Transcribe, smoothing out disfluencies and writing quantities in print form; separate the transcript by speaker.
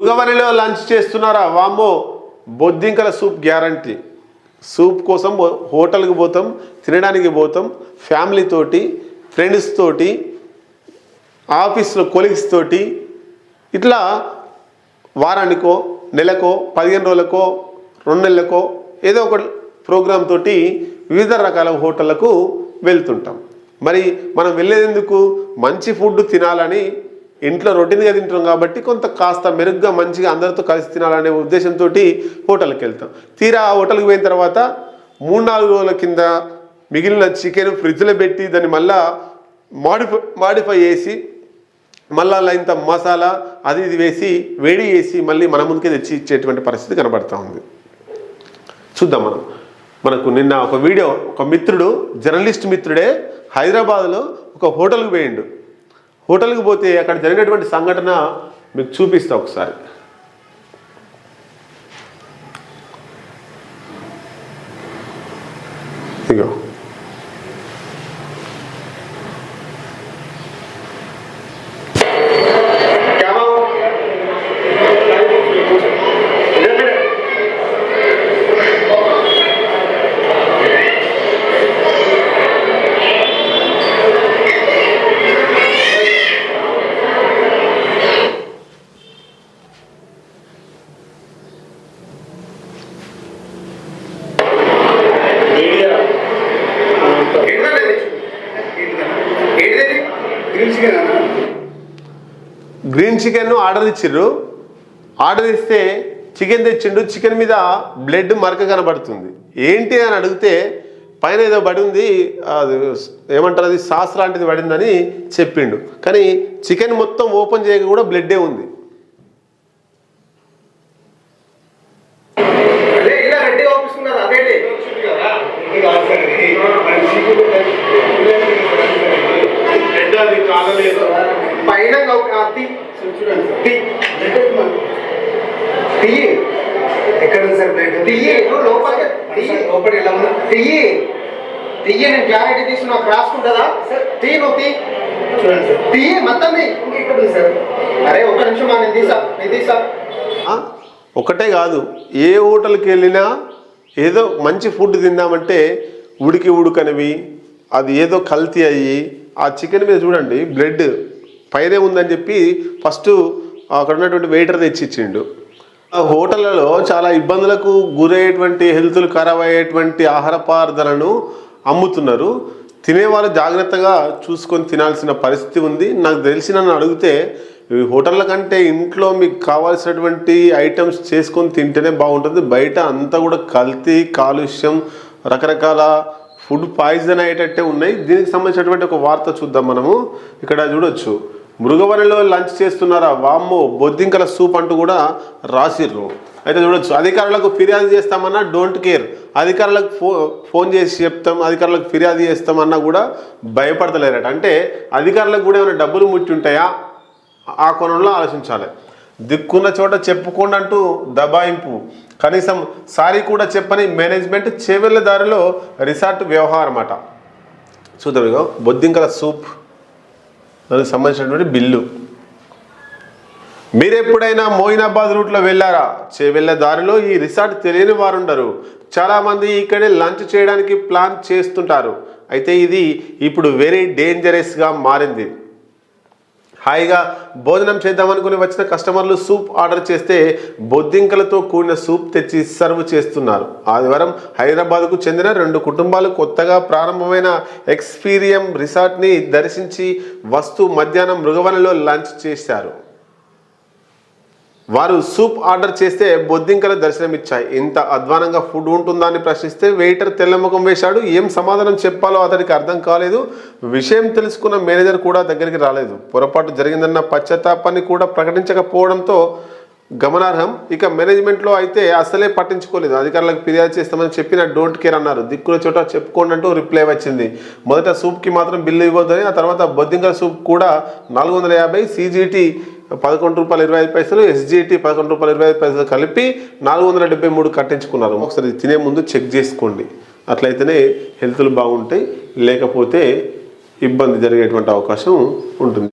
Speaker 1: మృగవనిలో lunch చేస్తున్నారా? వామ్మో, బొద్దింకల సూప్ గ్యారంటీ. సూప్ కోసం హోటల్కి పోతాం, తినడానికి పోతాం, ఫ్యామిలీ తోటి, ఫ్రెండ్స్ తోటి, ఆఫీస్లో కొలీగ్స్ తోటి, ఇట్లా వారానికో నెలకో 15 రోజులకో 2 నెలలకో ఏదో ఒక ప్రోగ్రామ్ తోటి వివిధ రకాల హోటళ్లకు వెళ్తుంటాం. మరి మనం వెళ్ళేందుకు మంచి ఫుడ్ తినాలని, ఇంట్లో రొటీన్గా తింటాం కాబట్టి కొంత కాస్త మెరుగ్గా మంచిగా అందరితో కలిసి తినాలనే ఉద్దేశంతో హోటల్కి వెళ్తాం. తీరా ఆ హోటల్కి పోయిన తర్వాత 3-4 రోజుల కింద మిగిలిన చికెన్ ఫ్రిడ్జ్లో పెట్టి దాన్ని మళ్ళా మాడిఫై చేసి మళ్ళా ఇంత మసాలా అది ఇది వేసి వేడి చేసి మళ్ళీ మన ముందుకే తెచ్చి ఇచ్చేటువంటి పరిస్థితి కనబడుతూ ఉంది. చూద్దాం మనకు నిన్న ఒక వీడియో, ఒక మిత్రుడు, జర్నలిస్ట్ మిత్రుడే హైదరాబాద్లో ఒక హోటల్కి పోయిండు. హోటల్కి పోతే అక్కడ జరిగినటువంటి సంఘటన మీకు చూపిస్తా ఒకసారి. ఇగో గ్రీన్ చికెన్ ఆర్డర్ ఇచ్చిర్రు. ఆర్డర్ ఇస్తే చికెన్ తెచ్చిండు. చికెన్ మీద బ్లడ్ మరక కనబడుతుంది. ఏంటి అని అడిగితే పైన ఏదో పడి ఉంది, అది ఏమంటారు, అది సాస్ లాంటిది పడిందని చెప్పిండు. కానీ చికెన్ మొత్తం ఓపెన్ చేయక కూడా బ్లడ్డే ఉంది.
Speaker 2: పైన ఎక్కడ ఉంది సార్ ప్లేట్? లోపలికి ఎలా ఉన్నా తియ్యి. నేను క్లారిటీ తీసి నాకు రాసుకుంటుందా? తీ నువ్వు తీ, చూడండి సార్, తియ్యి మొత్తం ఇక్కడ ఉంది సార్. అరే ఒక్క నిమిషం, నేను తీసా.
Speaker 1: ఒకటే కాదు, ఏ హోటల్కి వెళ్ళినా ఏదో మంచి ఫుడ్ తిందామంటే ఉడకనివి, అది ఏదో కల్తీ అయ్యి ఆ చికెన్ మీద చూడండి బ్లడ్ పైనే ఉందని చెప్పి ఫస్ట్ అక్కడ ఉన్నటువంటి వెయిటర్ తెచ్చిచ్చిండు. ఆ హోటళ్లలో చాలా ఇబ్బందులకు గురయ్యేటువంటి, హెల్త్లు ఖరాబ్ అయ్యేటువంటి ఆహార పదార్థాలను అమ్ముతున్నారు. తినేవారు జాగ్రత్తగా చూసుకొని తినాల్సిన పరిస్థితి ఉంది. నాకు తెలిసి నన్ను అడిగితే హోటళ్ళ కంటే ఇంట్లో మీకు కావాల్సినటువంటి ఐటమ్స్ చేసుకొని తింటేనే బాగుంటుంది. బయట అంతా కూడా కల్తీ, కాలుష్యం, రకరకాల ఫుడ్ పాయిజన్ అయ్యేటట్టే ఉన్నాయి. దీనికి సంబంధించినటువంటి ఒక వార్త చూద్దాం మనము. ఇక్కడ చూడొచ్చు, మృగవనిలో లంచ్ చేస్తున్నారా? వామ్మో, బొద్దింకల సూప్ అంటూ కూడా రాసిర్రు. అయితే చూడొచ్చు, అధికారులకు ఫిర్యాదు చేస్తామన్నా డోంట్ కేర్. అధికారులకు ఫోన్ చేసి చెప్తాం, అధికారులకు ఫిర్యాదు చేస్తామన్నా కూడా భయపడతలేరట. అంటే అధికారులకు కూడా ఏమైనా డబ్బులు ముట్టి ఉంటాయా ఆ కోణంలో ఆలోచించాలి. దిక్కున్న చోట చెప్పుకోండి అంటూ దబాయింపు, కనీసం సారీ కూడా చెప్పని మేనేజ్మెంట్, చేవెళ్ళ దారిలో రిసార్ట్ వ్యవహారం అట. చూద్దాం, ఇగో బొద్దింకల సూప్ దానికి సంబంధించినటువంటి బిల్లు. మీరు ఎప్పుడైనా మోయినాబాద్ రూట్లో వెళ్ళారా? చేవెళ్ళ దారిలో ఈ రిసార్ట్ తెలియని వారు ఉండరు. చాలామంది ఇక్కడే లంచ్ చేయడానికి ప్లాన్ చేస్తుంటారు. అయితే ఇది ఇప్పుడు వెరీ డేంజరస్గా మారింది. హాయిగా భోజనం చేద్దామనుకుని వచ్చిన కస్టమర్లు సూప్ ఆర్డర్ చేస్తే బొద్దింకలతో కూడిన సూప్ తెచ్చి సర్వ్ చేస్తున్నారు. ఆదివారం హైదరాబాద్కు చెందిన 2 కుటుంబాలు కొత్తగా ప్రారంభమైన ఎక్స్పీరియం రిసార్ట్ని దర్శించి వస్తూ మధ్యాహ్నం మృగవనిలో లంచ్ చేశారు. వారు సూప్ ఆర్డర్ చేస్తే బొద్దింకల దర్శనమిచ్చాయి. ఇంత అధ్వానంగా ఫుడ్ ఉంటుందా అని ప్రశ్నిస్తే వెయిటర్ తెల్లముఖం వేశాడు. ఏం సమాధానం చెప్పాలో అతడికి అర్థం కాలేదు. విషయం తెలుసుకున్న మేనేజర్ కూడా దగ్గరికి రాలేదు. పొరపాటు జరిగిందన్న పశ్చాత్తాపాన్ని కూడా ప్రకటించకపోవడంతో గమనార్హం. ఇక మేనేజ్మెంట్లో అయితే అసలే పట్టించుకోలేదు. అధికారులకు ఫిర్యాదు చేస్తామని చెప్పిన డోంట్ కేర్ అన్నారు. దిక్కుల చోట చెప్పుకోండి అంటూ రిప్లై వచ్చింది. మొదట సూప్కి మాత్రం బిల్లు ఇవ్వద్దని, ఆ తర్వాత బొద్దింకల సూప్ కూడా 450, CGT ₹11.25, SGT ₹11.25 కలిపి 473 కట్టించుకున్నారు. ఒకసారి తినే ముందు చెక్ చేసుకోండి. అట్లయితేనే హెల్త్లు బాగుంటాయి, లేకపోతే ఇబ్బంది జరిగేటువంటి అవకాశం ఉంటుంది.